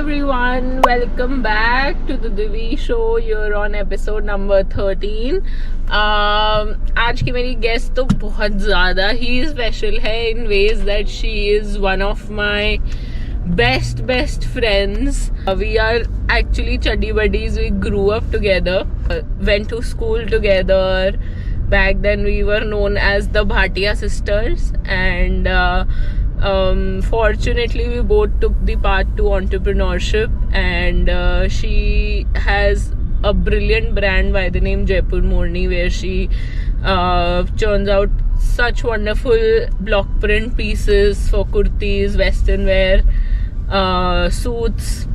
everyone, welcome back to the TheDiviShow. You're on episode number 13. आज की मेरी guest तो बहुत ज़्यादा ही special है in ways that she is one of my best friends. We are actually chuddy buddies. We grew up together, went to school together. Back then we were known as the Bhatia sisters, and fortunately we both took the path to entrepreneurship, and she has a brilliant brand by the name Jaipur Morni, where she churns out such wonderful Blockprint pieces for kurtis, western wear, suits.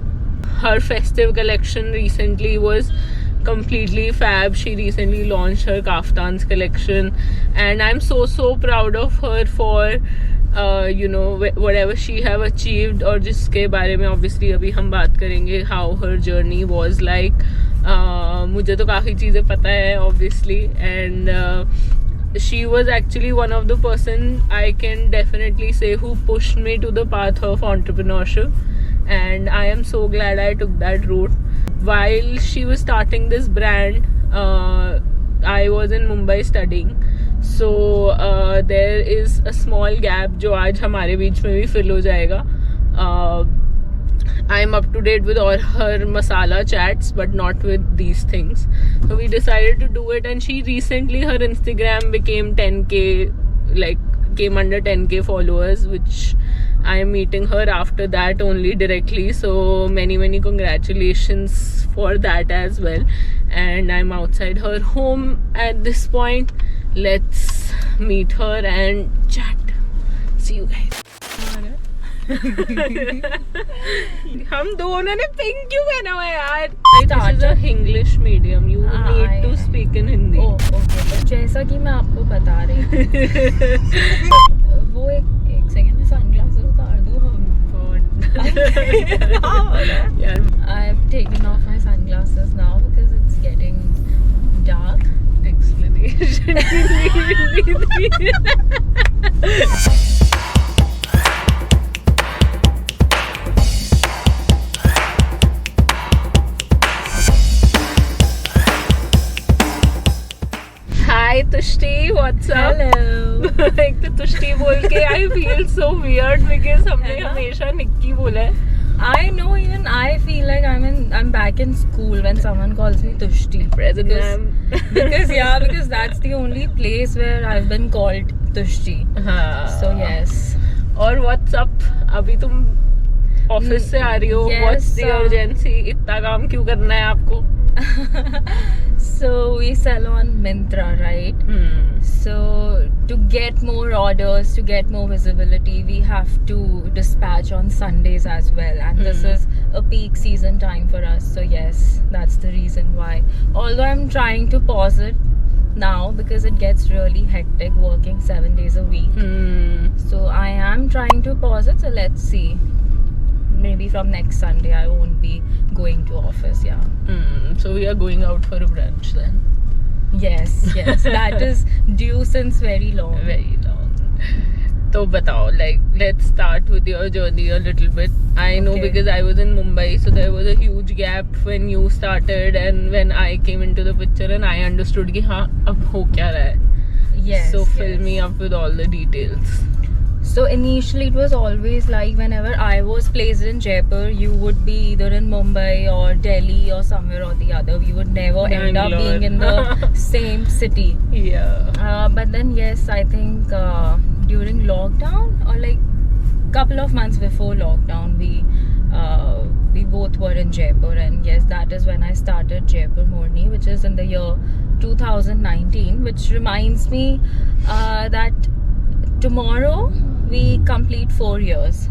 Her festive collection recently was completely fab. She recently launched her kaftans collection, and I'm so proud of her for whatever she have achieved, और जिसके बारे में obviously अभी हम बात करेंगे, how her journey was like. मुझे तो काफ़ी चीज़ें पता है obviously, and she was actually one of the person I can definitely say who pushed me to the path of entrepreneurship, and I am so glad I took that route. While she was starting this brand, I was in Mumbai studying, so there is a small gap जो आज हमारे बीच में भी fill हो जाएगा. I'm up to date with all her masala chats, but not with these things. So we decided to do it, and she recently, her Instagram became 10k, like came under 10k followers, which I am meeting her after that only directly. So many congratulations for that as well. And I'm outside her home at this point. Let's meet her and chat. See you guys. हम दोनों ने pink क्यों पहना हुआ है यार? This is a English medium. You need to speak in Hindi. Oh, okay. तो जैसा कि मैं आपको बता रही हूँ, वो एक सेकंड में सनग्लासेस उतार दूँ हम. यार, I've taken off my sunglasses now because it's getting dark. Explanation. Hi Tushti, what's up? Hello. एक तो तुष्टि बोल के I feel so weird because हमने हमेशा निक्की बोला है. I know, even I feel like I'm back in school when someone calls me Tushti. Present ma'am. because that's the only place where I've been called Tushti. So yes. और what's up? अभी तुम office से आ रही हो. Yes, What's the urgency? इतना काम क्यों करना है आपको? So we sell on Myntra, right? So to get more orders, to get more visibility, we have to dispatch on Sundays as well, and this is a peak season time for us. So yes, that's the reason why. Although I'm trying to pause it now because it gets really hectic working 7 days a week. So I am trying to pause it. So let's see. Maybe from next Sunday I won't be going to office. Yeah. So we are going out for a brunch then. Yes. That is due since very long. तो बताओ, like, let's start with your journey a little bit. I know because I was in Mumbai, so there was a huge gap when you started and when I came into the picture, and I understood कि हाँ अब हो क्या रहा है. Yes. So fill me up with all the details. So initially it was always like whenever I was placed in Jaipur, you would be either in Mumbai or Delhi or somewhere or the other. We would never end up being in the same city. Yeah. But then yes, I think during lockdown or like couple of months before lockdown, we both were in Jaipur, and yes, that is when I started Jaipur Morni, which is in the year 2019, which reminds me that tomorrow we complete 4 years.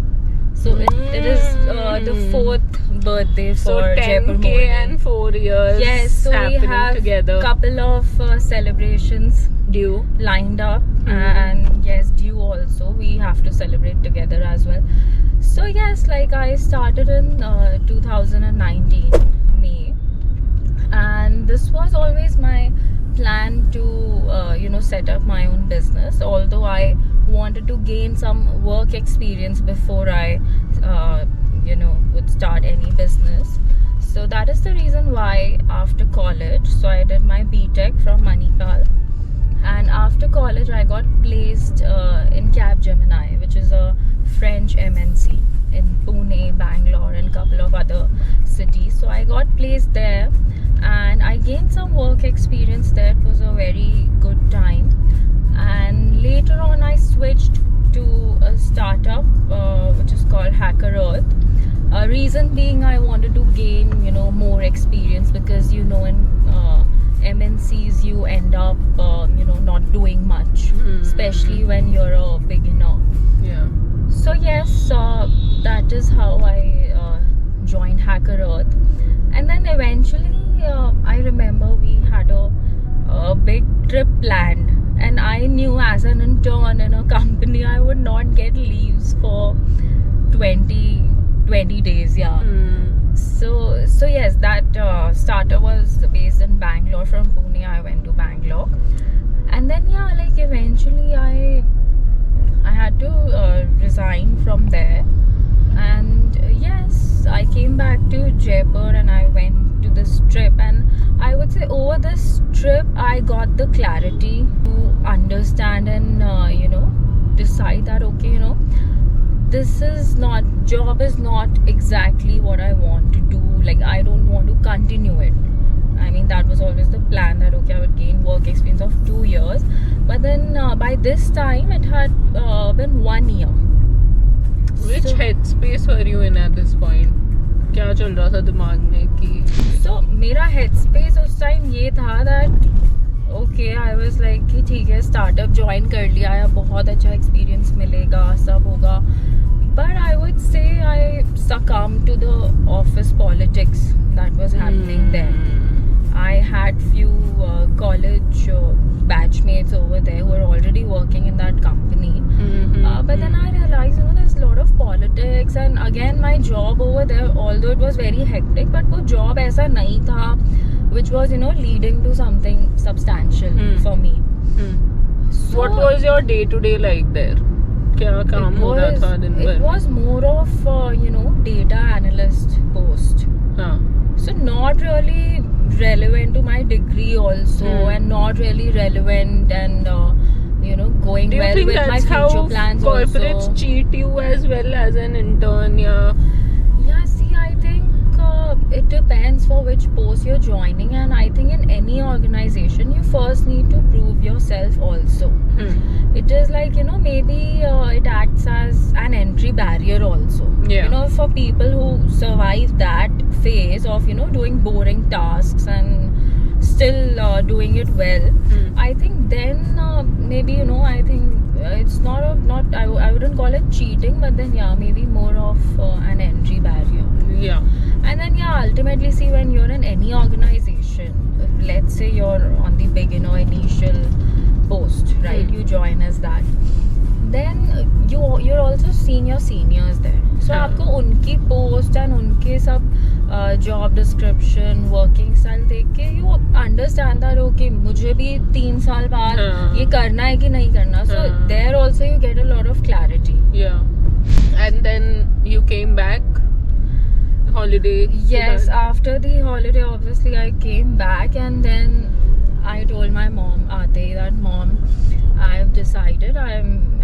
So it is the 4th birthday for Jaipur Morni. So 10k and 4 years. Yes, so we have together. Couple of celebrations Due lined up, and yes, due also. We have to celebrate together as well. So yes, like I started in 2019 May, and this was always my plan to set up my own business, although I wanted to gain some work experience before I would start any So that is the reason why after college, so I did my BTech from Manipal, and after college I got placed in Capgemini, which is a French MNC in Pune, Bangalore and a couple of other cities. So I got placed there and I gained some work experience there. It was a very good time, and later on I switched to a startup which is called Hacker Earth. Reason being, I wanted to gain more experience, because in MNCs you end up not doing much, especially when you're a beginner. Yeah. So yes, that is how I joined Hacker Earth. And then eventually I remember we had a big trip planned, and I knew as an intern in a company I would not get leaves for 20 days. So yes, that startup was based in Bangalore. From Pune I went to Bangalore, and then eventually I had to resign from there, and yes, I came back to Jaipur and I went to this trip. And I would say over this trip I got the clarity to understand and decide that this is not, job is not exactly what I want to do. Like, I don't want to continue it. I mean, that was always the plan, that I would gain work experience of 2 years, but then by this time it had been 1 year. Which headspace were you in at this point? क्या चल रहा था दिमाग में कि? So मेरा headspace उस time ये था that okay, I was like कि ठीक है, startup join कर लिया है, बहुत अच्छा experience मिलेगा, सब होगा. But I would say I succumbed to the office politics that was happening there. I had few college batchmates over there who were already working in that company. But then I realized, there's a lot of politics, and again my job over there, although it was very hectic, but वो job ऐसा नहीं था which was leading to something substantial for me. So, what was your day to day like there? क्या काम होता था दिन भर? It was more of data analyst post. So not really relevant to my degree also, and not really relevant and going Do you well think with my that's future plans how corporates also. cheat you as well as an intern? Yeah, see, I think it depends for which post you're joining, and I think in any organization you first need to prove yourself also. It is like maybe it acts as an entry barrier also. For people who survive that phase of doing boring tasks and still doing it well, I think then maybe I think it's not I wouldn't call it cheating, but then maybe more of an entry barrier. And then ultimately, see, when you're in any organization, let's say you're on the beginner initial post, right? You join as that, then you're also seeing your seniors there. So आपको उनकी post and उनके सब job description, working style देख के you understand that okay, मुझे भी 3 साल बाद ये करना है कि नहीं करना. So there also you get a lot of clarity. And then you came back. Holiday. Yes, after the holiday, obviously I came back, and then I told my mom, Ate, that mom, I've decided I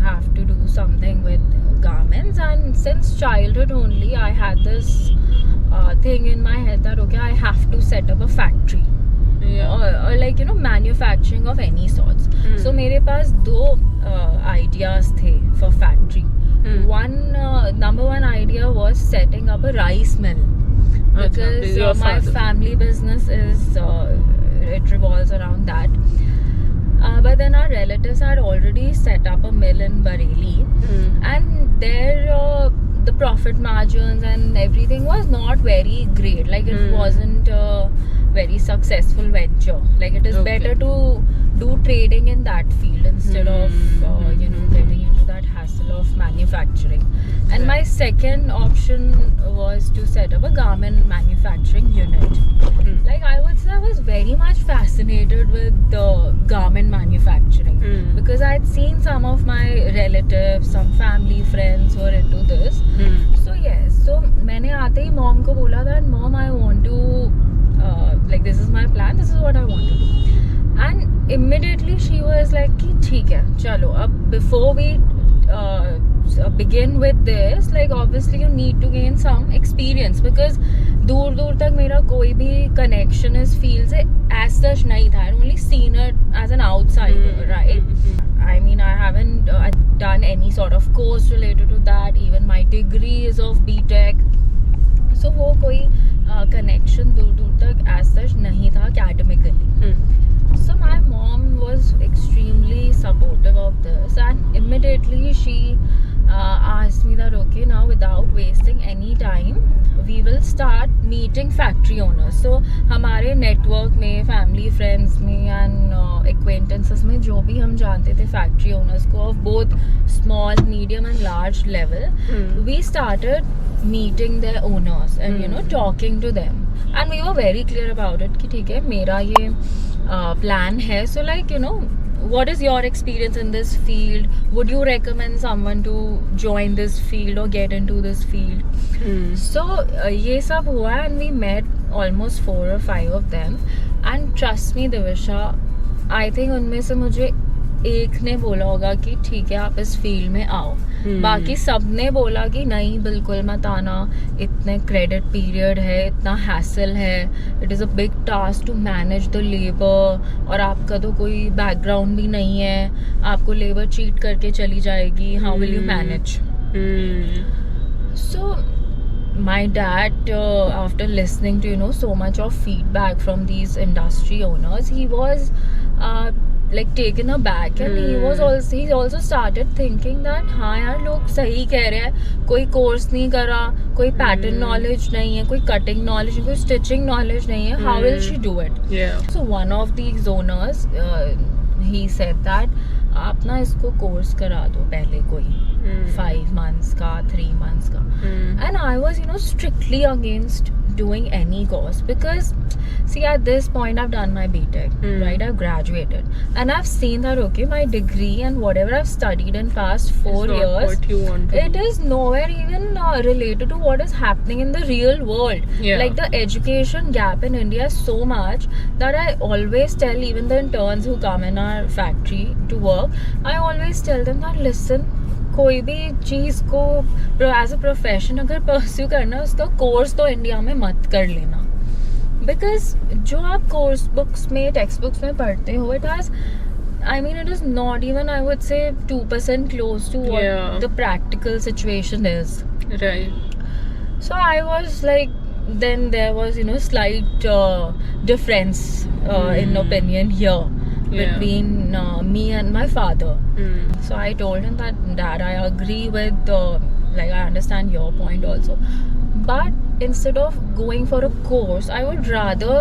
have to do something with garments. And since childhood only, I had this thing in my head that okay, I have to set up a factory. Or like manufacturing of any sorts. So मेरे पास 2 ideas थे for factory. Number one idea was setting up a rice mill, because my family business is it revolves around that. But then our relatives had already set up a mill in Bareilly, and there the profit margins and everything was not very great. Like it wasn't a very successful venture. Like it is better to do trading in that field instead of getting into that hassle of manufacturing. And my second option was to set up a garment manufacturing unit. Like I would say I was very much fascinated with the garment manufacturing, because I had seen some of my relatives, some family friends who were into this. So yes, so मैंने आते ही mom को बोला that mom, I want to my plan, this is what I want to do. And immediately she was like कि ठीक है चलो अब before we begin with this, like obviously you need to gain some experience, because दूर दूर तक मेरा कोई भी connection इस field से as such नहीं था. I only seen it as an outsider, right? I mean, I haven't done any sort of course related to that. Even my degree is of BTech. So वो कोई connection दूर दूर तक as such नहीं था academically. So my mom was extremely supportive of this, and immediately she asked me that okay, now without wasting any time we will start meeting factory owners. So हमारे network में, family, friends में and acquaintances में जो भी हम जानते थे factory owners को of both small, medium and large level, we started meeting their owners and you know talking to them, and we were very clear about it कि ठीक है मेरा ये plan है. So like you know, what is your experience in this field? Would you recommend someone to join this field or get into this field? So ये सब हुआ, and we met almost 4 or 5 of them, and trust me Divisha, I think उनमें से मुझे एक ने बोला होगा कि ठीक है आप इस फील्ड में आओ. बाकी सब ने बोला कि नहीं बिल्कुल मत आना, इतने क्रेडिट पीरियड है, इतना हैसल है, it is a big task to manage the labour, और आपका तो कोई बैकग्राउंड भी नहीं है, आपको लेबर चीट करके चली जाएगी, how will you manage. So my dad after listening to you know so much of feedback from these industry owners, he was like taken aback, and he also started thinking that हाँ यार लोग सही कह रहे हैं, कोई course नहीं करा, कोई पैटर्न नॉलेज नहीं है, कोई कटिंग नॉलेज, कोई स्टिचिंग नॉलेज नहीं है, how will she do it? So one of these owners he said that आप ना इसको कोर्स करा दो पहले कोई 5 months का, 3 months का. And I was you know strictly against doing any course, because see at this point I've done my BTech, right? I've graduated and I've seen that okay, my degree and whatever I've studied in past 4 years, what you want to it is nowhere even related to what is happening in the real world. Like the education gap in India is so much that I always tell even the interns who come in our factory to work, I always tell them that listen, कोई भी चीज़ को as a profession अगर pursue करना है उसका course तो India में मत कर लेना, बिकॉज जो आप कोर्स बुक्स में, टेक्स्ट बुक्स में पढ़ते हो, it has I mean it is not even I would say 2% close to what the practical situation is. Right. So I was like, then there was you know slight difference in opinion here between me and my father. So I told him that Dad, I agree with like I understand your point also, but instead of going for a course I would rather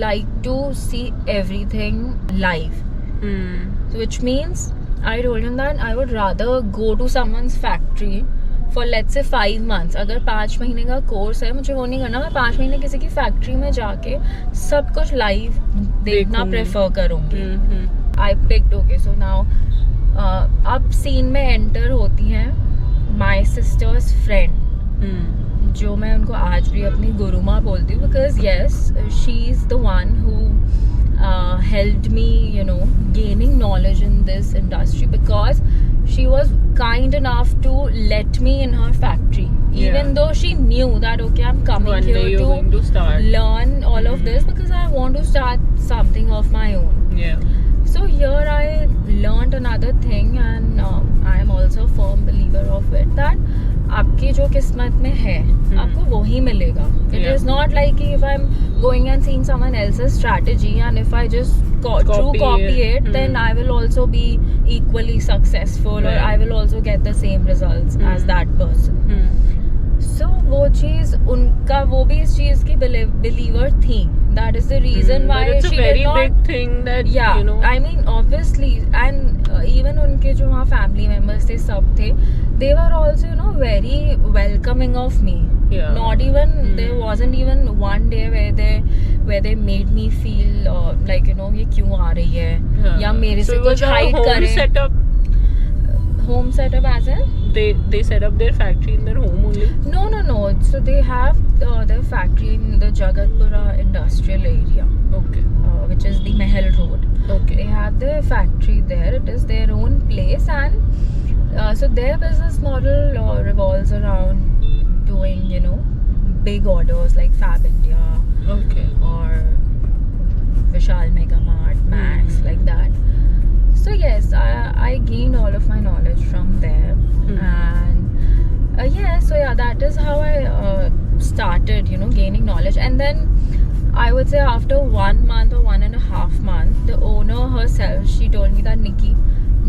like to see everything live. So which means I told him that I would rather go to someone's factory for let's say 5 months. अगर 5 महीने का course है, मुझे वो नहीं करना, मैं 5 महीने किसी की फैक्ट्री में जाके सब कुछ लाइव देखना प्रेफर करूँगी. I picked okay, so now अब सीन में एंटर होती हैं माई सिस्टर्स फ्रेंड, जो मैं उनको आज भी अपनी गुरु माँ बोलती हूँ, because yes she is the one who helped me you know gaining knowledge in this industry, because she was kind enough to let me in her factory, even though she knew that okay, I'm coming one here to learn all of this because I want to start something of my own. So here I learned another thing, and I am also a firm believer of it that आपकी जो किस्मत में है आपको वही मिलेगा. It is not like if I'm going and seeing someone else's strategy and if I just copy it, then I will also be equally successful, or I will also get the same results as that person. So वो चीज़ उनका, वो भी इस चीज़ की believer थी. That is the reason why it's she a very did not, big thing that you know. I mean obviously, and even उनके जो वहाँ family members थे सब थे, they were also you know very welcoming of me. Not even there wasn't even one day where they made me feel like you know ये क्यों आ रही है या मेरे से कुछ hide करे. Home setup as in? They set up their factory in their home only? No. So they have their factory in the Jagatpura industrial area, Okay. which is the Mahal Road. Okay. They have their factory there. It is their own place, and so their business model revolves around doing, big orders like Fab India Okay. or Vishal Mega Mart, Max, like that. So yes, I gained all of my knowledge from there, and that is how I started, gaining knowledge. And then I would say after 1 month or 1.5 months, the owner herself, she told me that, Nikki,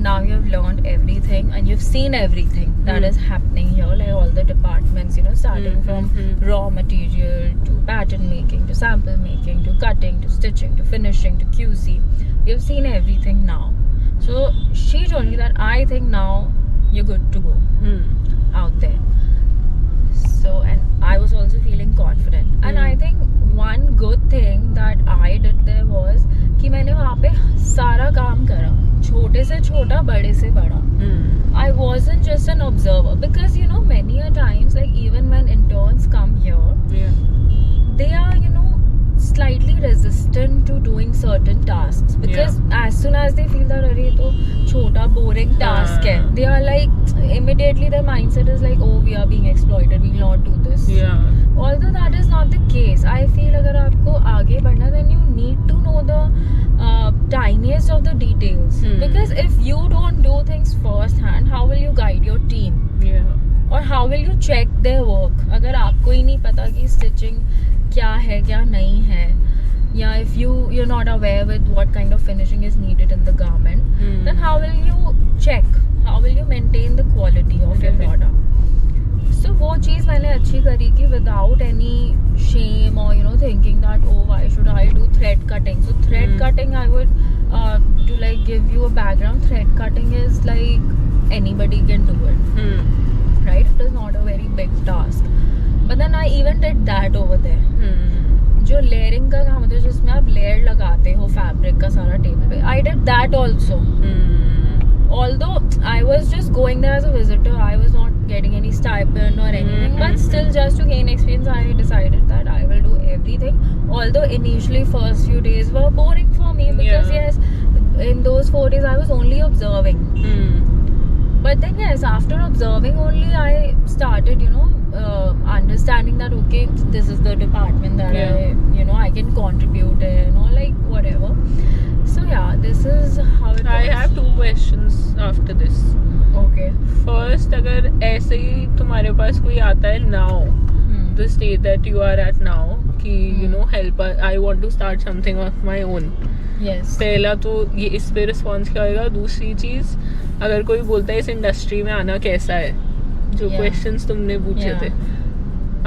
now you have learned everything and you've seen everything that is happening here, like all the departments, starting from raw material to pattern making to sample making to cutting to stitching to finishing to QC. You've seen everything now. So she told me that I think now you're good to go out there. So, and I was also feeling confident. And I think one good thing that I did there was कि मैंने वहाँ पे सारा काम करा, छोटे से छोटा, बड़े से बड़ा. I wasn't just an observer, because many a times, like even when interns come here, they are slightly resistant to doing certain tasks, because as soon as they feel that अरे तो छोटा boring task है, they are like immediately their mindset is like, oh, we are being exploited, we will not do this. Although that is not the case. I feel अगर आपको आगे बढ़ना, then you need to know the tiniest of the details, because if you don't do things first hand, how will you guide your team? Or how will you check their work? अगर आपको ही नहीं पता कि stitching क्या है क्या नहीं है, या if you're not aware with what kind of finishing is needed in the garment, then how will you check, how will you maintain the quality of your product? So वो चीज़ मैंने अच्छी करी कि without any shame or thinking that, oh, why should I do thread cutting? So thread cutting, I would to like give you a background, thread cutting is like anybody can do it, right? It is not a very big task. But then I even did that over there. जो layering का काम होता है, जिसमें आप layer लगाते हो fabric का सारा टेबल पे, I did that also. Although I was just going there as a visitor, I was not getting any stipend or anything, but still just to gain experience, I decided that I will do everything. Although initially first few days were boring for me, because yes, in those 4 days I was only observing. But then yes, after observing only, I started, understanding that, okay, this is the department that I can contribute in, or like whatever. So yeah, this is how it I was. have 2 questions after this. Okay. First, अगर ऐसे ही तुम्हारे पास कोई आता है now, the stage that you are at now, कि help, I want to start something of my own. Yes. पहला तो ये इस पे रिस्पॉन्स क्या होगा. दूसरी चीज, अगर कोई बोलता है इस इंडस्ट्री में आना कैसा है, जो क्वेश्चंस तुमने पूछे थे,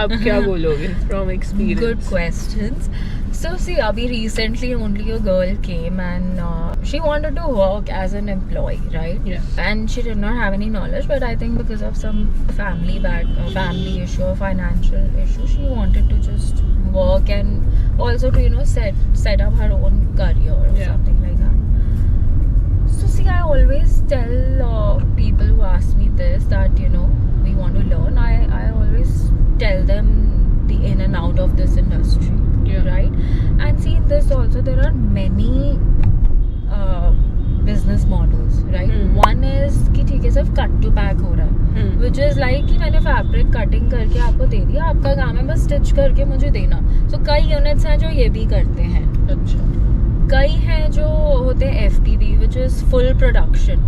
अब क्या बोलोगे from experience? Good questions. So see, Abhi, recently only a girl came and she wanted to work as an employee, right? And she did not have any knowledge, but I think because of some family issue or financial issue, she wanted to just work and also to set up her own career or something like that. So see, I always tell people who ask me this that we want to learn. I always tell them the in and out of this industry, right? And see, in this also there are many business models, right? One is कि ठीक है सिर्फ cut to pack हो रहा है, which is like कि मैंने fabric cutting करके आपको दे दिया, आपका काम है बस stitch करके मुझे देना. So कई units हैं जो ये भी करते हैं. अच्छा. कई हैं जो होते हैं FPV, which is full production.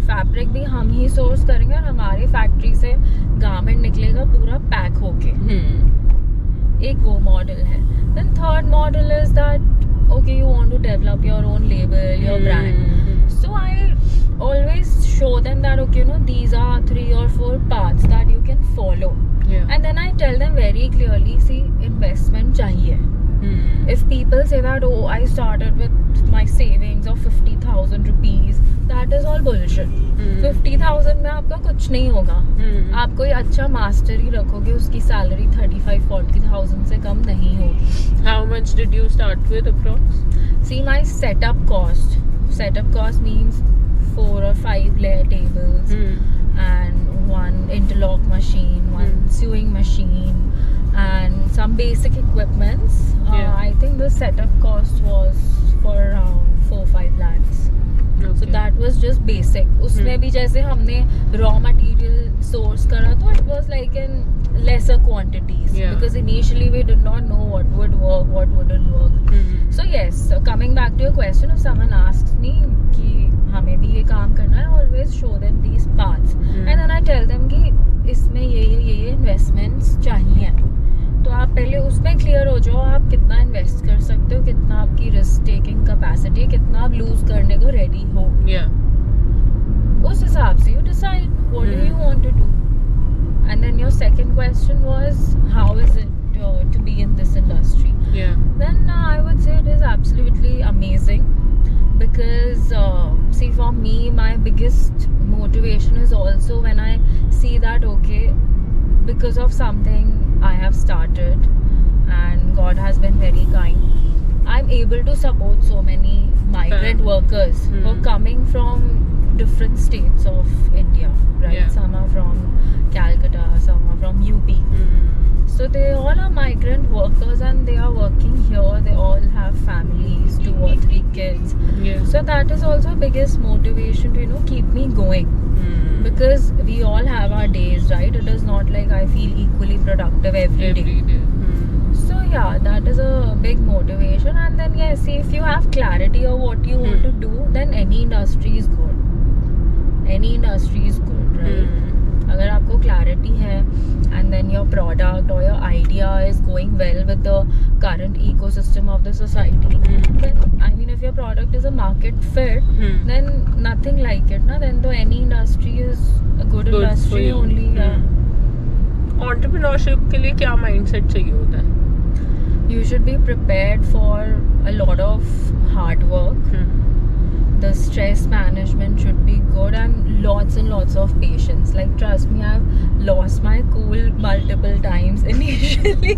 Fabric भी हम ही सोर्स करेंगे और हमारे फैक्ट्री से गारमेंट निकलेगा पूरा पैक होके. एक वो मॉडल है. Then third model is that okay, you want to develop your own label, your brand. So I always show them that okay, these are 3 or 4 paths that you can follow. And then I tell them very clearly, see, investment चाहिए. If people say that, oh, I started with my savings of 50,000 rupees, that is all bullshit. 50,000 में आपका कुछ नहीं होगा. आप कोई अच्छा master ही रखोगे, उसकी सैलरी 35-40,000 से कम नहीं होगी. How much did you start with approx? See, my setup cost means 4 or 5 layer tables and one interlock machine, one sewing machine, and some basic equipments. Yeah. I think the setup cost was for around 4-5 lakhs. So that was just basic. उसमें भी जैसे हमने raw material source करा तो it was like in lesser quantities, because initially we did not know what would work, what wouldn't work. So yes, coming back to your question, if someone asks me कि हमें भी ये काम करना है, I always show them these paths, and then I tell them कि इसमें ये investments चाहिए. तो आप पहले उसमें क्लियर हो जाओ, आप कितना इन्वेस्ट कर सकते हो, कितना आपकी रिस्क टेकिंग कैपेसिटी, कितना आप लूज करने को रेडी हो. उस हिसाब से you decide what do you want to do. And then your second question was how is it to be in this industry. Then I would say it is absolutely amazing, because see, for me my biggest motivation is also when I see that okay, because of something I have started and God has been very kind, I'm able to support so many migrant workers who are coming from different states of India, right? Some are from Calcutta, some are from UP. So they all are migrant workers and they are working here. They all have families, 2 or 3 kids. So that is also biggest motivation to, you know, keep me going. Because we all have our days, right? It is not like I feel equally productive every day. So yeah, that is a big motivation. And then yes, if you have clarity of what you want to do, then any industry is good. Any industry is good, right? अगर आपको clarity है and then your product or your idea is going well with the current ecosystem of the society, then I mean if your product is a market fit, then nothing like it, na? Then the any industry is a good industry only. Entrepreneurship के लिए क्या mindset चाहिए होता है? You should be prepared for a lot of hard work. The stress management should be good and lots of patience. Like trust me, I've lost my cool multiple times initially.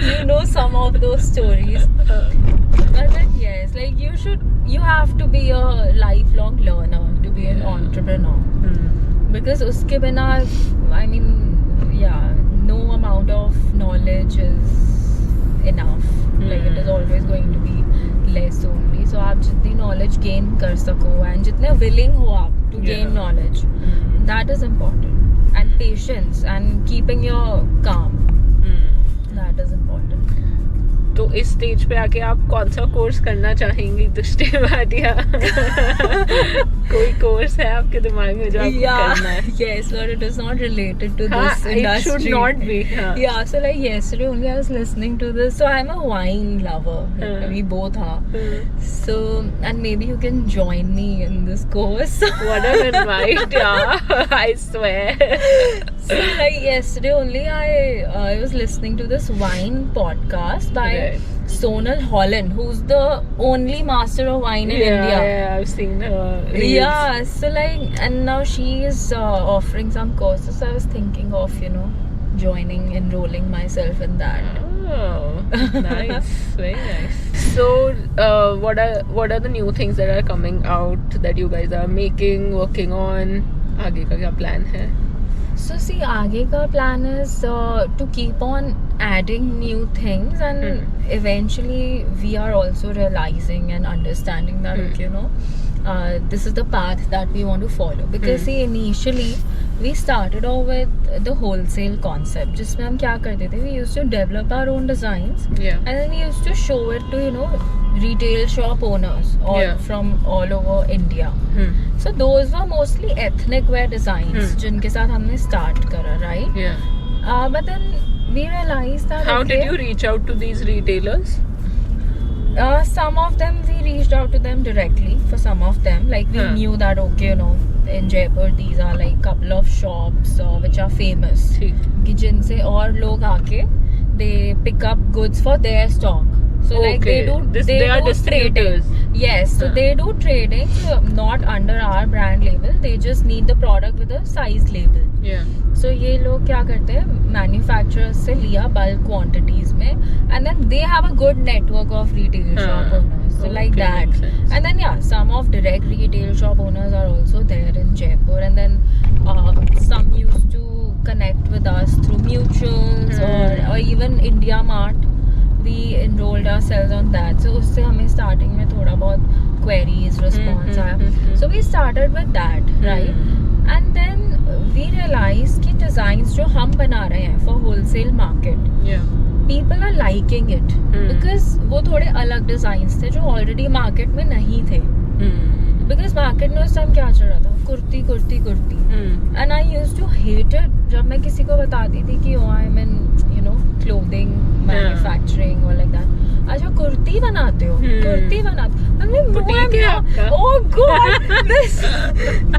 You know some of those stories. But then yes, like you have to be a lifelong learner to be an entrepreneur. Because uske bina, I mean, no amount of knowledge is enough. Like it is always going to be less only. So आप जितनी knowledge gain कर सको and जितने willing हो आप to gain knowledge, that is important. And patience and keeping your calm, that is important. तो इस stage पे आके आप कौन सा कोर्स करना चाहेंगी तुष्टि भाटिया? कोई कोर्स है आपके दिमाग में जो आपको करना है? Yes, but it is not related to this industry. It should not be. Yeah, so like yesterday only I was listening to this. So I'm a wine lover. We both are. So and maybe you can join me in this course. What an invite, yeah! I swear. So like yesterday only I was listening to this wine podcast by Sonal Holland, who's the only master of wine in India. Yeah, I've seen her reels. Yeah, so like, and now she is offering some courses. So I was thinking of, you know, enrolling myself in that. Oh, nice, very nice. So, what are the new things that are coming out that you guys are making, working on? आगे का क्या plan है? So see, आगे का plan is to keep on adding new things, and eventually we are also realizing and understanding that okay, you know, this is the path that we want to follow. Because see, initially we started off with the wholesale concept, जिसमें हम क्या करते थे, we used to develop our own designs, and then we used to show it to, you know, retail shop owners from all over India. So those were mostly ethnic wear designs जिनके साथ हमने start करा, right? But then we realized that how did you reach out to these retailers? Some of them we reached out to them directly. For some of them, like we knew that okay, you know, in Jaipur these are like couple of shops which are famous, कि जिनसे और लोग आके they pick up goods for their stock. So like they are distributors. Yes, so they do trading, not under our brand label. They just need the product with a size label. So ये लोग क्या करते हैं, manufacturers से लिया bulk quantities में, and then they have a good network of retail shop owners. So like that, and then some of direct retail shop owners are also there in Jaipur, and then some used to connect with us through mutuals or even India Mart. We enrolled ourselves on that. So उससे हमें starting में थोड़ा बहुत queries, response आया. So we started with that, right? And then we realized कि designs जो हम बना रहे हैं for wholesale market, people are liking it because वो थोड़े अलग designs थे जो already market में नहीं थे. Because market में उस time क्या चल रहा था? Kurti kurti kurti. And I used to hate it जब मैं किसी को बताती थी कि I'm in clothing manufacturing or like that. अच्छा कुर्ती बनाते हो? कुर्ती बनाते? I'm like, no, I'm not. Oh God,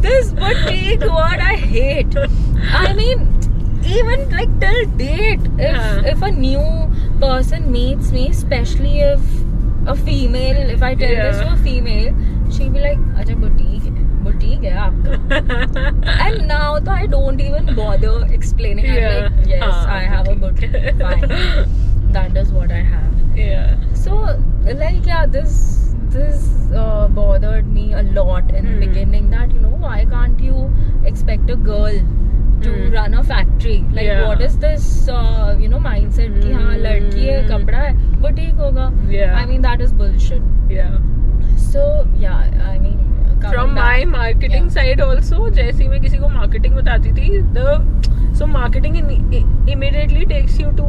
this boutique word I hate. I mean, even like till date, if a new person meets me, especially if a female, if I tell this to a female, she'll be like, अच्छा boutique है आपका. And now though I don't even bother explaining. I'm like, yes, I have a boutique. Fine, that is what I have. So like this bothered me a lot in the beginning, that why can't you expect a girl to run a factory? Like what is this mindset कि हाँ लड़की है कपड़ा है boutique होगा. I mean that is bullshit. So I mean from my marketing side also, जैसे मैं किसी को marketing बताती थी, so marketing immediately takes you to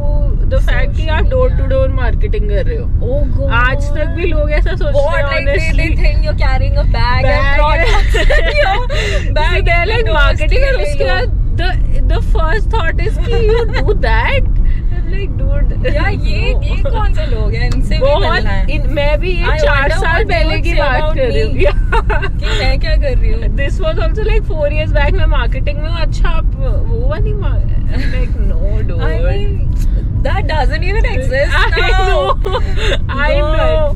the fact कि आप door to door marketing कर रहे हो. Oh God. आज तक भी लोग ऐसा सोचते हैं honestly. They think you're carrying a bag and products in your bag. They're like marketing और उसके बाद the first thought is कि you do that. I'm like dude. यार ये कौन से लोग हैं, इनसे भी मिलना है. मैं भी ये 4 साल पहले की बात कर रही हूँ कि मैं क्या कर रही हूँ. This was also like 4 years back. मैं marketing में हूँ. अच्छा आप वो वाली I'm like no dude. I mean that doesn't even exist now. I know.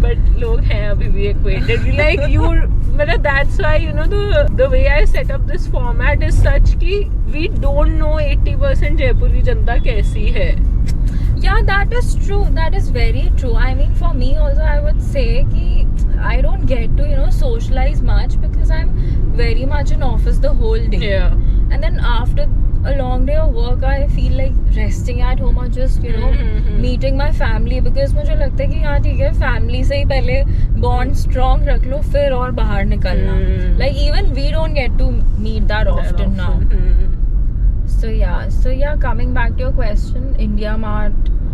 But लोग हैं अभी भी acquainted. Like you, मतलब that's why the way I set up this format is such कि we don't know 80% जयपुर की जनता कैसी है. Yeah, that is true. That is very true. I mean, for me also, I would say कि I don't get to socialize much because I'm very much in office the whole day. And then after a long day of work, I feel like resting at home or just meeting my family, because मुझे लगता है कि हाँ ठीक है, family से ही पहले bond strong रख लो फिर और बाहर निकलना. Like even we don't get to meet that often now. So yeah, coming back to your question, India Mart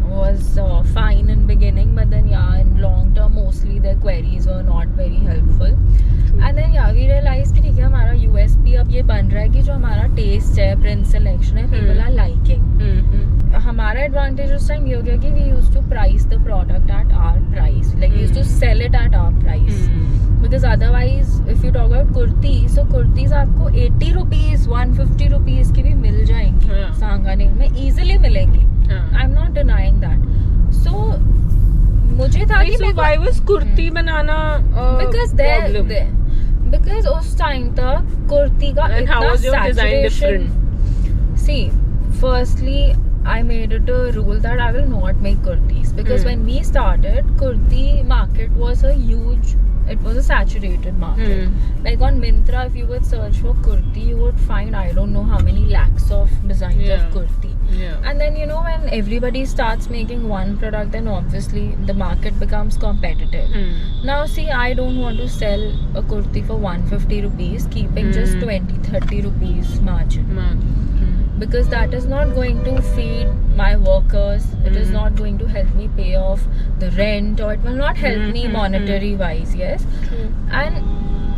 was fine in beginning, but then in long term mostly their queries were not very helpful. And then we realized कि ठीक है हमारा USP अब ये बन रहा है कि जो हमारा taste है, print selection है, people are liking. हमारा advantage उस time ये हो गया कि we used to price the product at our price, like we used to sell it at our price. Because otherwise if you talk about kurti, so kurtis आपको 80 rupees 150 rupees की भी मिल जाएंगी सांगानेर में, easily मिलेंगी. I'm not denying that. So मुझे था कि why was kurti banana because उस time तक कुर्ती का इतना saturation. See, firstly I made it a rule that I will not make kurtis, because when we started, kurti market was it was a saturated market. Like on Myntra, if you would search for kurti, you would find I don't know how many lakhs of designs of kurti. And then when everybody starts making one product, then obviously the market becomes competitive. Now see, I don't want to sell a kurti for 150 rupees, keeping just 20-30 rupees margin. Because that is not going to feed my workers, it is not going to help me pay off the rent, or it will not help me monetary wise, yes. And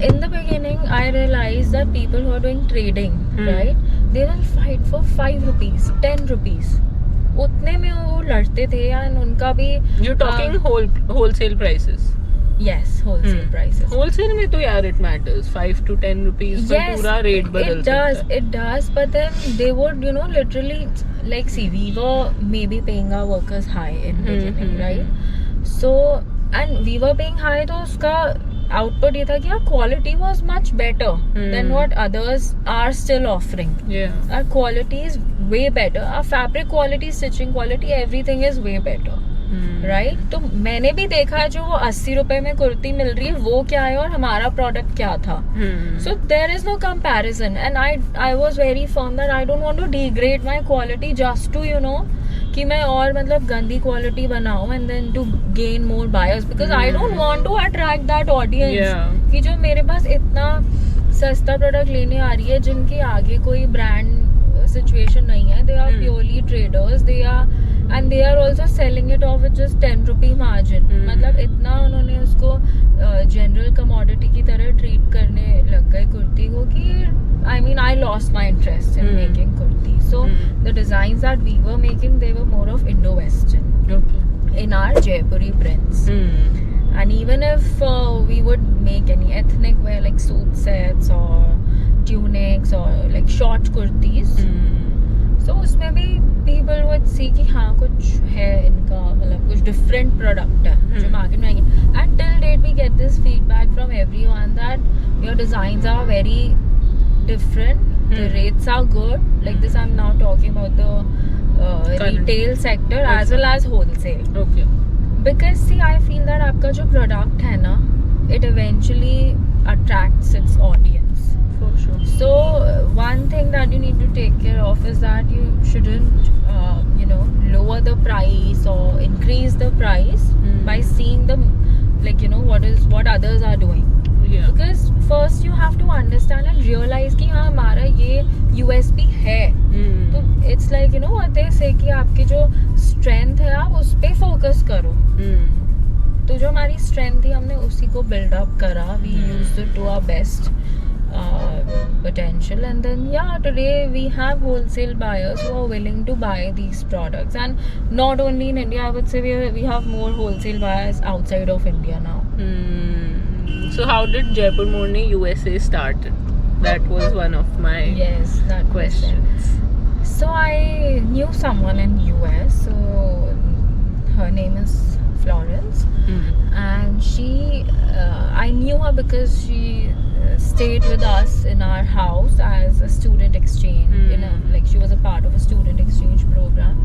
in the beginning I realized that people who are doing trading, right, they will fight for 5 rupees, 10 rupees. उतने में वो लड़ते थे, and उनका भी You're talking wholesale prices. Yes, wholesale prices. Wholesale में तो यार it matters, 5 to 10 rupees पर पूरा rate बदल सकता है. It does, but then they would literally, like see, we were maybe paying our workers high in beginning, right? So and we were paying high, तो उसका output ये था कि our quality was much better than what others are still offering. Our quality is way better. Our fabric quality, stitching quality, everything is way better. Right. तो मैंने भी देखा है जो वो 80 रुपए में कुर्ती मिल रही है वो क्या है और हमारा प्रोडक्ट क्या था. So there is no comparison and I was very firm that I don't want to degrade my quality just to you know कि मैं और मतलब गंदी क्वालिटी बनाऊं and then to gain more buyers because I don't want to attract that audience कि जो मेरे पास इतना सस्ता प्रोडक्ट लेने आ रही है जिनके आगे कोई ब्रांड सिचुएशन नहीं है. They are purely traders. They are and they are also selling it off with just 10 rupee margin. मतलब इतना उन्होंने उसको जनरल कमोडिटी की तरह ट्रीट करने लग गए कुर्ती को कि I mean I lost my interest in making kurti. So the designs that we were making, they were more of Indo-Western in our Jaipuri prints. And even if we would make any ethnic wear like suit sets or tunics or like short kurtis, so उसमें भी people would see कि हाँ कुछ है इनका मतलब कुछ different product है जो market में आएंगे. And till date we get this feedback from everyone that your designs are very different. The rates are good. Like this I'm now talking about the retail sector as well as wholesale. Okay. Because see I feel that आपका जो product है ना it eventually attracts its audience. For sure. So one thing that you need to take care of is that you shouldn't lower the price or increase the price by seeing the like what others are doing. Because first you have to understand and realize कि हाँ हमारा ये USP है. तो it's like what they say कि आपकी जो strength है आप उस पे focus करो. तो जो हमारी strength थी हमने उसी को build up करा. We used it to our best potential, and then today we have wholesale buyers who are willing to buy these products, and not only in India. I would say we have more wholesale buyers outside of India now. So how did Jaipur Morni USA started? That was one of my questions. So I knew someone in US, so her name is Florence, and she I knew her because she stayed with us in our house as a student exchange. Like she was a part of a student exchange program.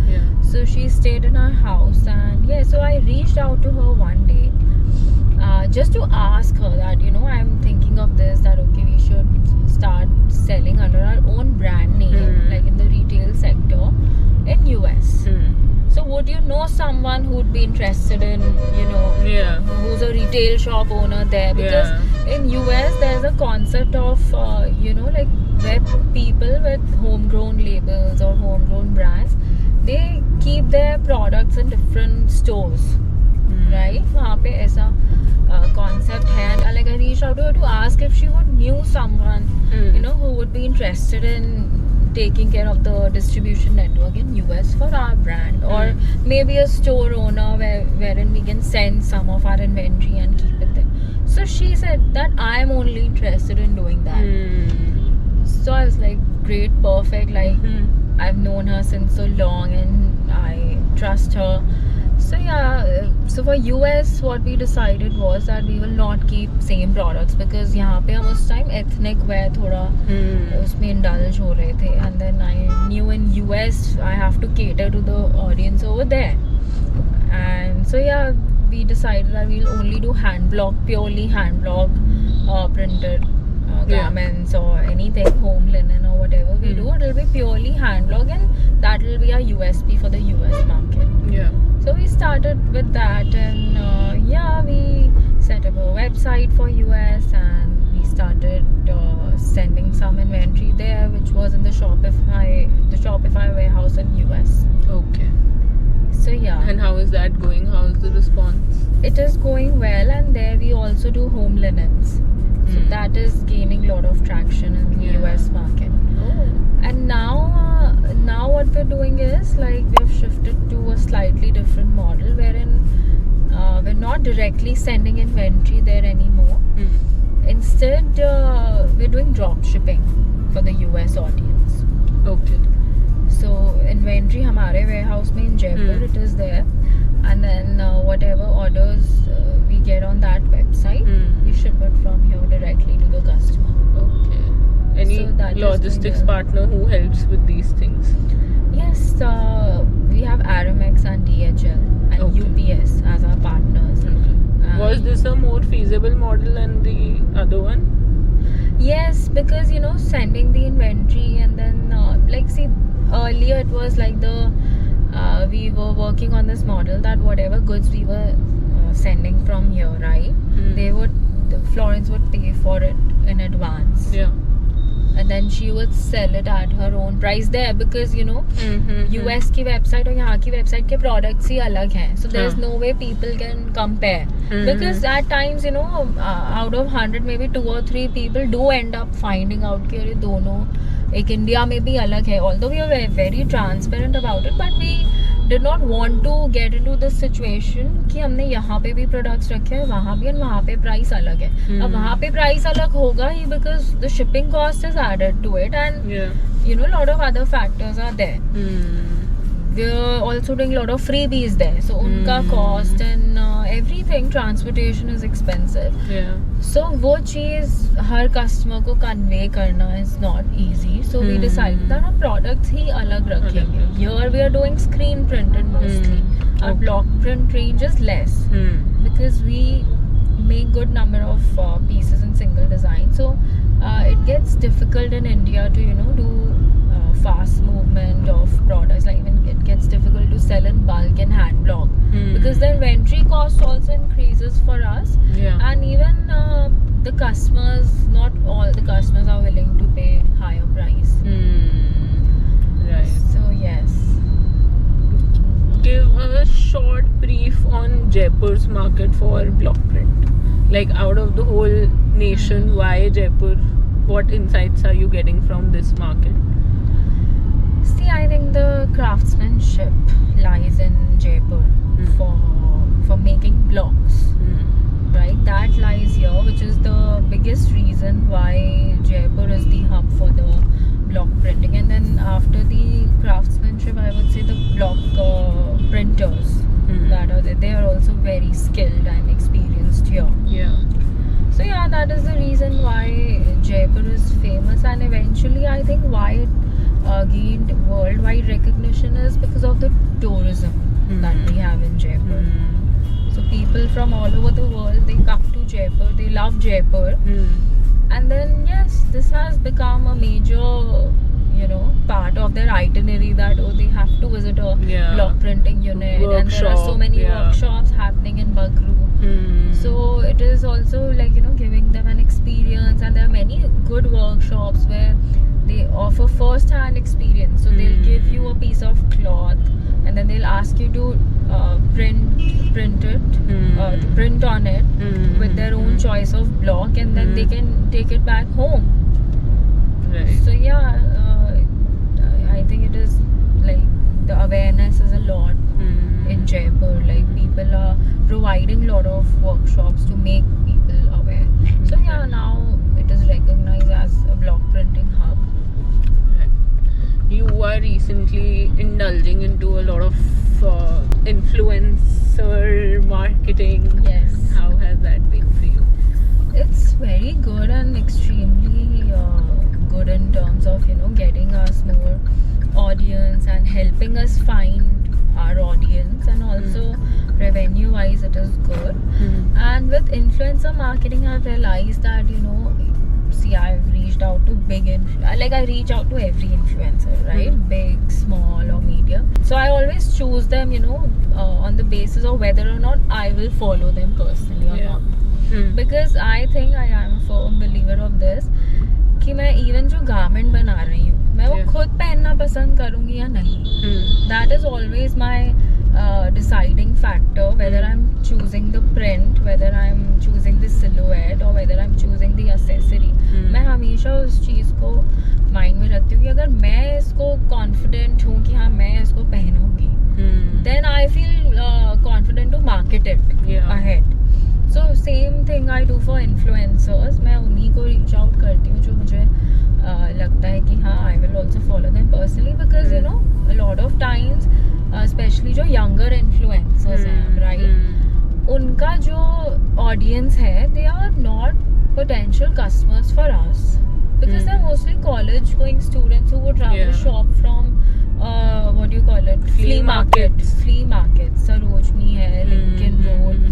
So she stayed in our house, and so I reached out to her one day just to ask her that I'm thinking of this, that okay we should start selling under our own brand name like in the retail sector in US. So would you know someone who would be interested in who's a retail shop owner there? Because in US there's a concept of like where people with homegrown labels or homegrown brands, they keep their products in different stores, right? वहाँ पे ऐसा concept है. And like I reached out to her to ask if she would knew someone who would be interested in taking care of the distribution network in US for our brand, or maybe a store owner wherein we can send some of our inventory and keep it there. So she said that I am only interested in doing that. So I was like, great, perfect. Like I've known her since so long and I trust her. So so for US what we decided was that we will not keep same products because यहाँ पे हम उस time ethnic wear थोड़ा उसमें indulge हो रहे थे, and then I knew in US I have to cater to the audience over there, and so we decided that we'll only do purely hand block printed garments or anything, home linen or whatever we do, it'll be purely hand block, and that will be our USP for the US market. So we started with that, and we set up a website for US, and we started sending some inventory there, which was in the Shopify warehouse in US. Okay. So And how is that going? How is the response? It is going well, and there we also do home linens. So that is gaining a lot of traction in the US market. And now what we're doing is like we've shifted to a slightly different model wherein we're not directly sending inventory there anymore. Instead we're doing drop shipping for the US audience. Okay. So inventory हमारे warehouse में in Jaipur it is there, and then whatever orders we get on that website we ship it from here directly to the customer. Okay. Any logistics partner who helps with these things? Yes, we have Aramex and DHL and feasible model than the other one? Yes, because sending the inventory and then like see, earlier it was like we were working on this model that whatever goods we were sending from here, right? Florence would pay for it in advance. Yeah. And then she would sell it at her own price there because US की website और यहाँ की website के products ही अलग हैं. So there is no way people can compare. Because at times out of 100 maybe 2 or 3 people do end up finding out कि अरे दोनों एक इंडिया में भी अलग है. Although we are very transparent about it, but we did not want to get into this situation कि हमने यहाँ पे भी products रखे हैं, वहाँ भी, और वहाँ पे price अलग है. अब वहाँ पे price अलग होगा ही because the shipping cost is added to it, and lot of other factors are there. We're also doing a lot of freebies there, so उनका cost and everything, transportation is expensive. So वो चीज़ हर customer को convey करना is not easy. So we decided that हम products ही अलग रखेंगे. Here we are doing screen printed mostly. Our Blockprint range is less because we make good number of pieces in single design. So it gets difficult in India to do fast movement of products. Like even it gets difficult to sell in bulk and hand block because the inventory cost also increases for us. And even the customers, not all the customers are willing to pay higher price. Right. So yes. Give a short brief on Jaipur's market for Blockprint. Like out of the whole nation, why Jaipur? What insights are you getting from this market? See, I think the craftsmanship lies in Jaipur for making blocks. Right, that lies here, which is the biggest reason why Jaipur is the hub for the block printing. And then after the craftsmanship, I would say the block printers that are there, they are also very skilled and experienced here. So yeah, that is the reason why Jaipur is famous, and eventually I think why it gained worldwide recognition is because of the tourism that we have in Jaipur. So people from all over the world, they come to Jaipur, they love Jaipur, and then yes, this has become a major part of their itinerary that they have to visit a block printing unit, and there are so many workshops happening in Bagru. So it is also like giving them an experience, and there are many good workshops where they offer first hand experience. So they'll give you a piece of cloth and then they'll ask you to print on it with their own choice of block, and then they can take it back home. Right. So yeah, I think it is like the awareness is a lot in Jaipur. Like people are providing a lot of workshops to make people aware. So yeah, now it is recognized as a block printing hub. You are recently indulging into a lot of influencer marketing. Yes. How has that been for you? It's very good and extremely good in terms of getting us more audience and helping us find our audience, and also revenue wise it is good. And with influencer marketing, I've realized that see, I've reached out to I reach out to every influencer, right? Big, small or medium. So I always choose them on the basis of whether or not I will follow them personally or not. Because I think I am a firm believer of this कि मैं even जो garment बना रही हूँ, मैं वो खुद पहनना पसंद करूँगी या नहीं. That is always my deciding factor, whether I'm choosing the print, whether I'm choosing the silhouette or whether I'm choosing the accessory. मैं हमेशा उस चीज़ को माइंड में रखती हूँ कि अगर मैं इसको कॉन्फिडेंट हूँ कि हाँ मैं इसको पहनूंगी, then I feel confident to market it ahead. So same thing I do for influencers. मैं उन्हीं को reach out करती हूँ जो मुझे लगता है कि हाँ I will also follow them personally, because a lot of times especially जो younger influencers हैं, right, उनका जो audience है, they are not potential customers for us, because they're mostly college going students who would rather shop from what do you call it, flea markets, Sarojini hai, Lincoln Road.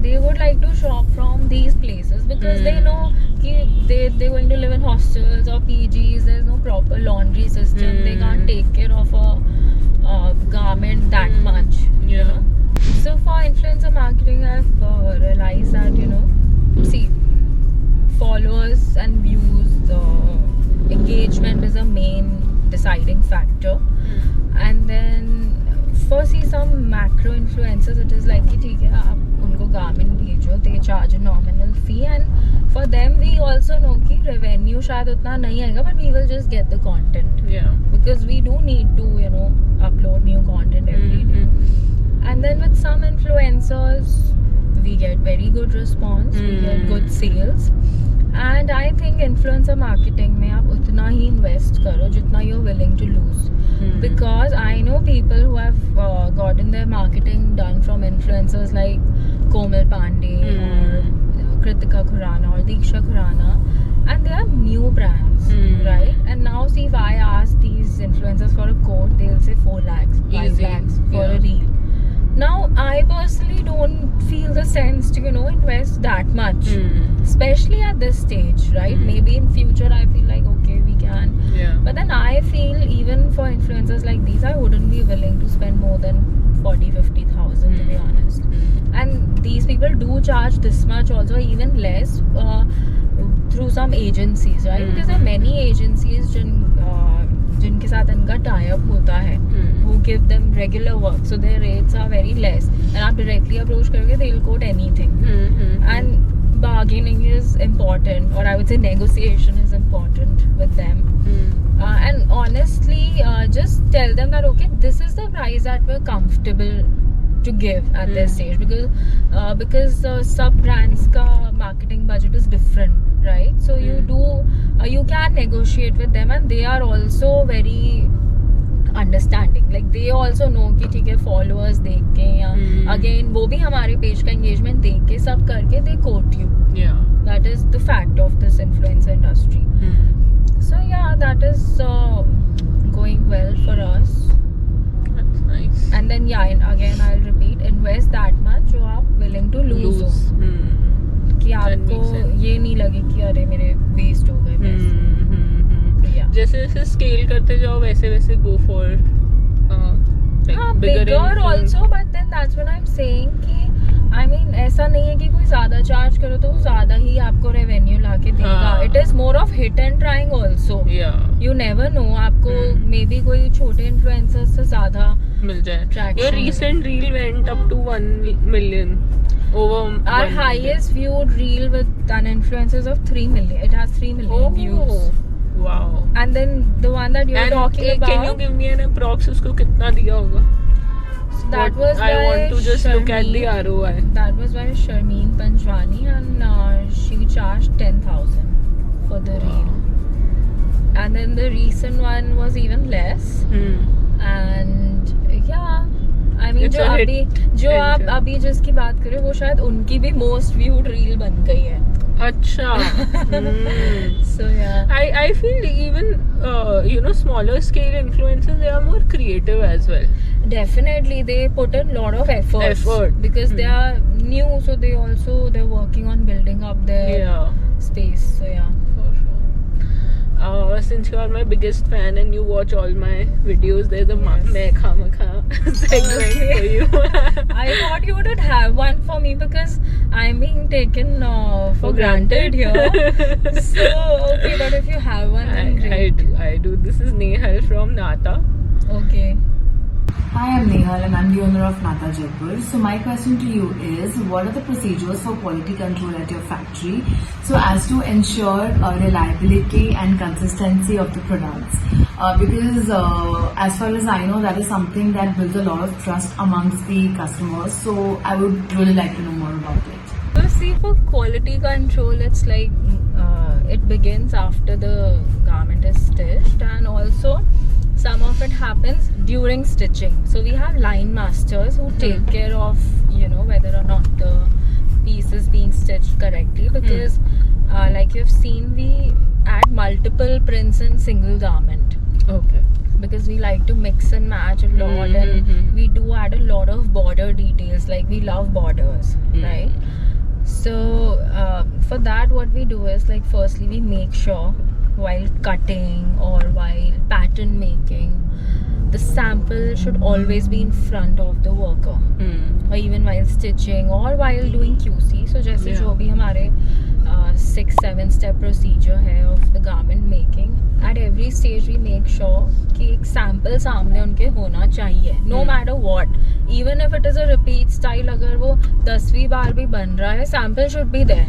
They would like to shop from the because they know they're going to live in hostels or PGs. There's no proper laundry system. They can't take care of a garment that much. You know. So for influencer marketing, I've realized that see, followers and views, engagement is a main deciding factor. And then for some macro influencers, it is like कि ठीक है आप उनको garment भेजो, they charge a nominal fee, and for them we also know कि revenue शायद उतना नहीं आएगा, but we will just get the content. Because we do need to upload new content every day. And then with some influencers we get very good response, we get good sales. And I think influencer marketing में आप उतना ही invest करो जितना you're willing to lose. Because I know people who have gotten their marketing done from influencers like Komal Pandey or Kritika Khurana or Diksha Khurana, and they are new brands, right? And now see, if I ask these influencers for a quote, they'll say 4 lakhs, 5 lakhs for a reel. Now, I personally don't feel the sense to, invest that much, especially at this stage, right? Maybe in future I feel like, okay, we can. But then I feel even for influencers like these, I wouldn't be willing to spend more than 40,000-50,000 to be honest. And these people do charge this much also, even less, through some agencies, right? Because there are many agencies जिनके साथ इनका tie-up होता है, who give them regular work, so their rates are very less, and आप directly approach करोगे, they'll quote anything. And bargaining is important, or I would say negotiation is important with them. And honestly, just tell them that okay, this is the price that we're comfortable to give at this stage, because sub brands का marketing budget is different, right? So you can negotiate with them, and they are also very understanding. Like they also know कि ठीक है, followers देख के या again वो भी हमारे page का engagement देख के सब करके they quote you. That is the fact of this influencer industry. So yeah, that is going well for us. That's nice. And then and again I'll repeat, invest that much जो आप willing to lose. कि आपको ये नहीं लगे कि अरे मेरे waste हो गए पैसे. जैसे जैसे scale करते जाओ वैसे वैसे go for bigger also, but then that's what I'm saying कि I mean ऐसा नहीं है कि कोई ज़्यादा charge करो तो ज़्यादा ही आपको revenue लाके देगा. It is more of hit and trying also. You never know, आपको maybe कोई छोटे influencers से ज़्यादा मिल जाए. Your recent reel went up to 1 million. Our highest viewed reel with an influencers of 3 million. It has 3 million views. Wow. And then the one that you're talking about. Can you give me an approx उसको कितना दिया होगा? So that was I want to just look at the ROI. That was by Sharmeen Panchwani, and she charged 10,000 for the reel. And then the recent one was even less. And yeah, I mean जो आप अभी जिसकी बात कर रहे हो वो शायद उनकी भी most viewed reel बन गई है. अच्छा. So yeah, I feel even smaller scale influencers, they are more creative as well. Definitely, they put a lot of effort because they are new, so they're working on building up their space. So yeah, for sure. Since you are my biggest fan and you watch all my videos, there's a MainKhamakhaan segment for you. I thought you would have one for me because I'm being taken for granted here. So okay, but if you have one, then great. I do. This is Nehal from Nata. Okay. Hi, I'm Nehal and I'm the owner of Nata Jaipur. So my question to you is, what are the procedures for quality control at your factory so as to ensure reliability and consistency of the products? Because as far as I know, that is something that builds a lot of trust amongst the customers. So I would really like to know more about it. So see, for quality control, it's like it begins after the garment is stitched, and also some of it happens during stitching. So we have line masters who take care of whether or not the piece is being stitched correctly, because like you've seen, we add multiple prints in single garment. Okay. Because we like to mix and match a lot, and we do add a lot of border details, like we love borders, right? So for that, what we do is like firstly we make sure while cutting or while pattern making, the sample should always be in front of the worker. Or even while stitching or while doing QC. So जैसे जो भी हमारे 6-7 step procedure है of the garment making, at every stage we make sure कि एक sample सामने उनके होना चाहिए, no matter what, even if it is a repeat style, अगर वो 10वीं बार भी बन रहा है, sample should be there,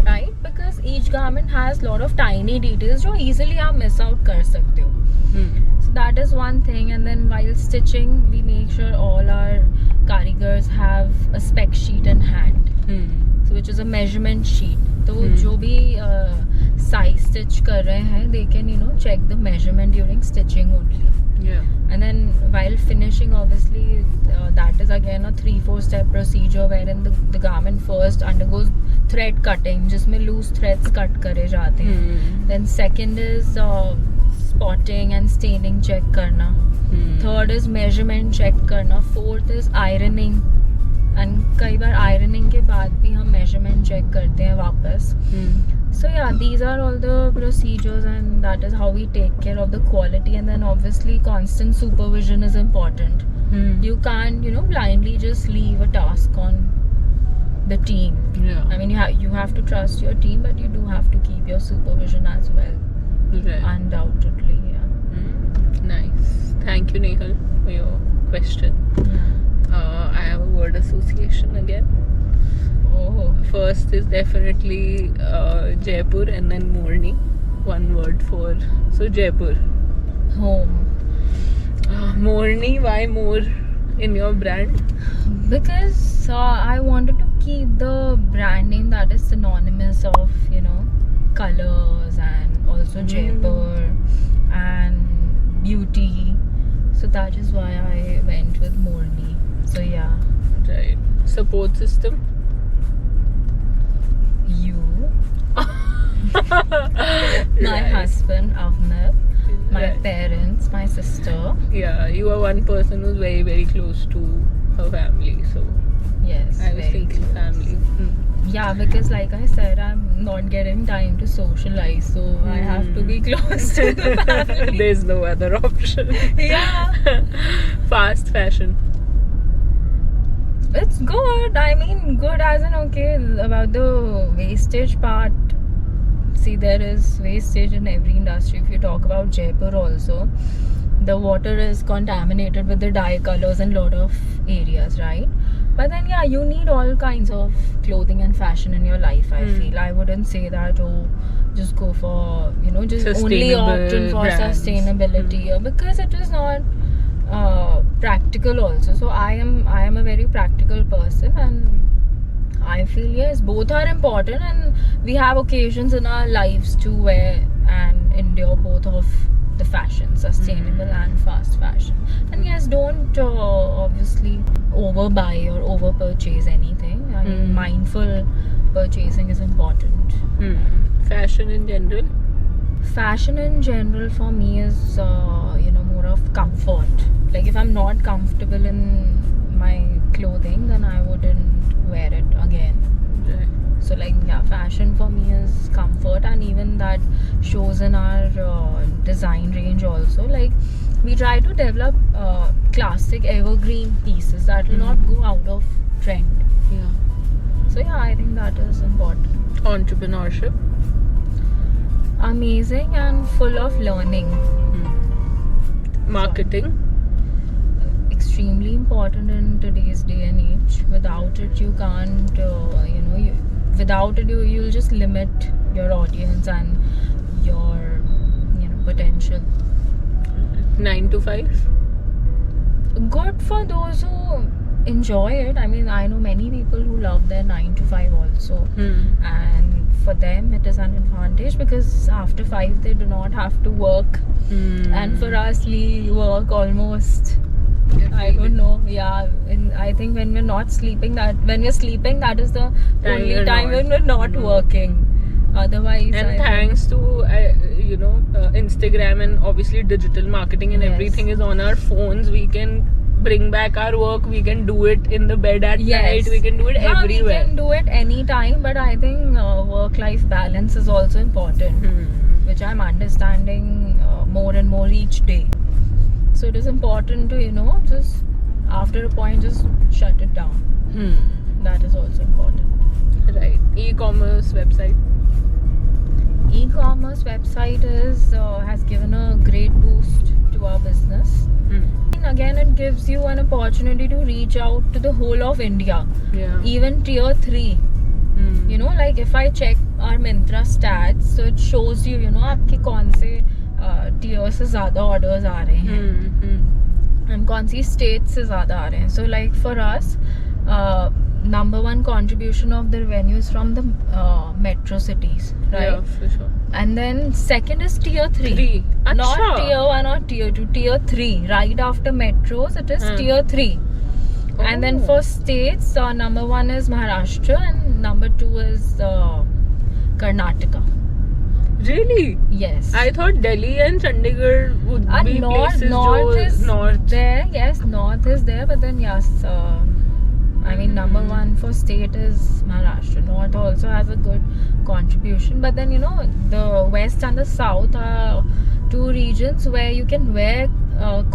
right? Because each garment has lot of tiny details जो easily आप miss out कर सकते हो. So that is one thing. And then while stitching, we make sure all our karigars have a spec sheet in hand, so which is a measurement sheet. तो जो भी size stitch कर रहे हैं, they can check the measurement during stitching only. And then while finishing, obviously that is again a 3-4 step procedure wherein the garment first undergoes thread cutting, जिसमें loose threads cut करे जाते हैं. Then second is spotting and staining check करना. Third is measurement check करना. Fourth is ironing, and कई बार ironing के बाद भी हम measurement check करते हैं वापस. So yeah, these are all the procedures, and that is how we take care of the quality. And then obviously constant supervision is important. You can't blindly just leave a task on the team. I mean you have to trust your team, but you do have to keep your supervision as well. Undoubtedly, Nice. Thank you, Nehal, for your question. I have a word association again. First is definitely Jaipur, and then Morni. One word for Jaipur. Home. Morni, why more in your brand? Because I wanted to keep the brand name that is synonymous of colors and also Jaipur and beauty. So that is why I went with Morni. So yeah. Right. Support system? You. My husband Avnav. My parents, my sister. Yeah, you are one person who's very, very close to her family. So yes, I was thinking close. Family. Yeah, because like I said, I'm not getting time to socialize, so I have to be close to the family. There's no other option. Yeah. Fast fashion. It's good. I mean, good as in okay. About the wastage part, see, there is wastage in every industry. If you talk about Jaipur also, the water is contaminated with the dye colors in a lot of areas, right? But then yeah, you need all kinds of clothing and fashion in your life. I feel I wouldn't say that just go for just only opt in for sustainability, because it is not practical also. So I am a very practical person, and I feel yes, both are important, and we have occasions in our lives to wear and endure both of the fashion, sustainable and fast fashion. And yes, don't obviously overbuy or over purchase anything. I mean, mindful purchasing is important. Fashion in general? Fashion in general for me is more of comfort. Like if I'm not comfortable in my clothing, then I wouldn't wear it again. Right. So like yeah, fashion for me is comfort, and even that shows in our design range also. Like we try to develop classic evergreen pieces that will not go out of trend. Yeah. So yeah, I think that is important. Entrepreneurship? Amazing and full of learning. Marketing? Extremely important in today's day and age. Without it, you can't, without it, you'll just limit your audience and your, potential. 9 to 5? Good for those who enjoy it. I mean, I know many people who love their 9 to 5 also. And for them, it is an advantage because after 5, they do not have to work. And for us, we work almost... I don't know. Yeah, I think when we're not sleeping, that is the only time when we're not working. Otherwise, and thanks to Instagram and obviously digital marketing and everything is on our phones, we can bring back our work, we can do it in the bed at Yes. night, we can do it everywhere. We can do it anytime, but I think work-life balance is also important, which I'm understanding more and more each day. So it is important to, just after a point, just shut it down. That is also important. Right. E-commerce website. E-commerce website has given a great boost to our business. And again, it gives you an opportunity to reach out to the whole of India, Yeah. even tier 3. Like if I check our Myntra stats, so it shows you, आपके कौन से tier से ज़्यादा orders आ रहे हैं and कौन सी state से ज़्यादा आ रहे हैं. So like for us, number 1 contribution of the revenue is from the metro cities, right? Yeah, for sure. And then second is tier 3. 3. Not Achha. tier 1 or tier 2, tier 3. Right after metros, it is tier 3. And then Oh. for states, number 1 is Maharashtra and number 2 is Karnataka. Really? Yes. I thought Delhi and Chandigarh would be places north is north. there. Yes, north is there, but then yes, I mean number 1 for state is Maharashtra. North also has a good contribution, but then the west and the south are 2 regions where you can wear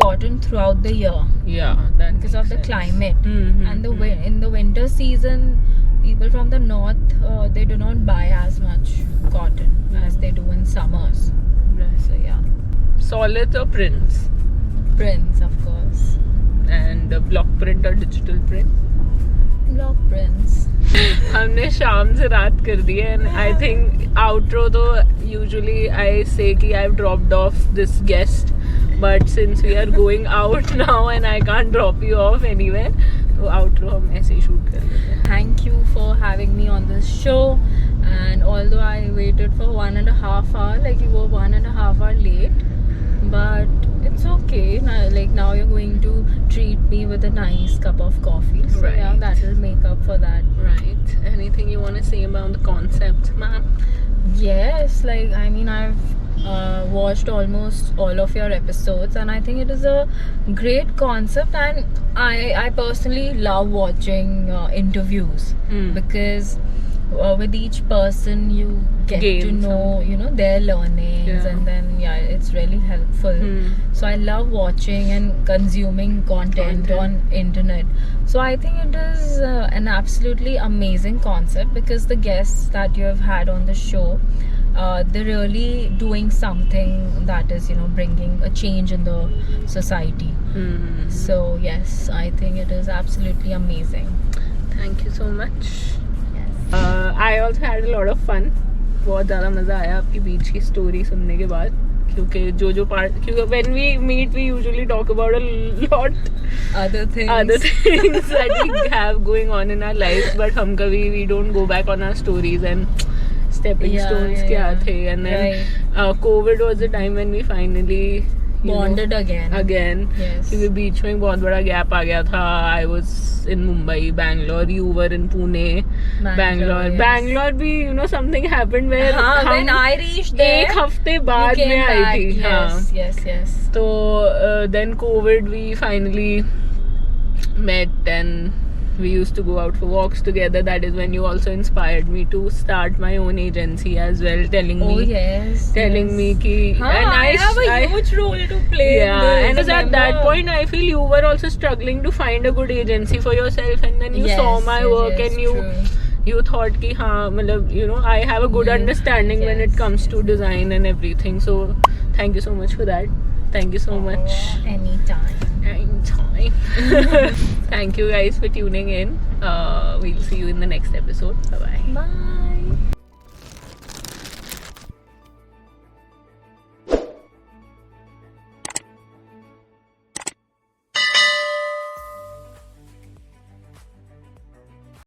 cotton throughout the year Yeah, that because of the makes sense. climate. And in the winter season, people from the north they do not buy as much cotton as they do in summers. Right. So yeah, Solid or prints? prints of course. And block print or digital print? Block prints. हमने शाम से रात कर दी है, and I think outro तो usually I say कि I've dropped off this guest, but since we are going out now and I can't drop you off anywhere, तो outro हम ऐसे ही shoot कर लेते हैं. Thank you for having me on this show. And although I waited for 1.5 hours, like you were 1.5 hours late, but it's okay. Now you're going to treat me with a nice cup of coffee. So yeah, Right. that will make up for that. Right. Anything you want to say about the concept, ma'am? Yes, I've watched almost all of your episodes, and I think it is a great concept. And I personally love watching interviews because with each person you get to Gain know their learnings, Yeah. and then it's really helpful. So I love watching and consuming content on internet. So I think it is an absolutely amazing concept because the guests that you have had on the show, they're really doing something that is bringing a change in the society. So yes, I think it is absolutely amazing. Thank you so much. Yes. I also had a lot of fun. बहुत ज़्यादा मज़ा आया आपकी बीच की story सुनने के बाद, क्योंकि when we meet we usually talk about a lot Other things. that we have going on in our lives, but हम कभी we don't go back on our stories and stepping stones क्या थे. And then COVID was the time when we finally bonded again. Yes. क्योंकि बीच में बहुत बड़ा gap आ गया था. I was in Mumbai, Bangalore, you were in Pune, Bangalore. yes. Bangalore भी something happened where when I reached there, एक हफ्ते बाद you came में आई back. थी. Yes. So then COVID, we finally met and we used to go out for walks together. That is when you also inspired me to start my own agency as well, telling me ki, and I have a huge role to play. yeah, in and this, at that point I feel you were also struggling to find a good agency for yourself, and then you saw my work and you thought ki I have a good understanding when it comes to design and everything. So thank you so much for that. Thank you so much. Anytime. Thank you guys for tuning in. We'll see you in the next episode. Bye bye. Bye.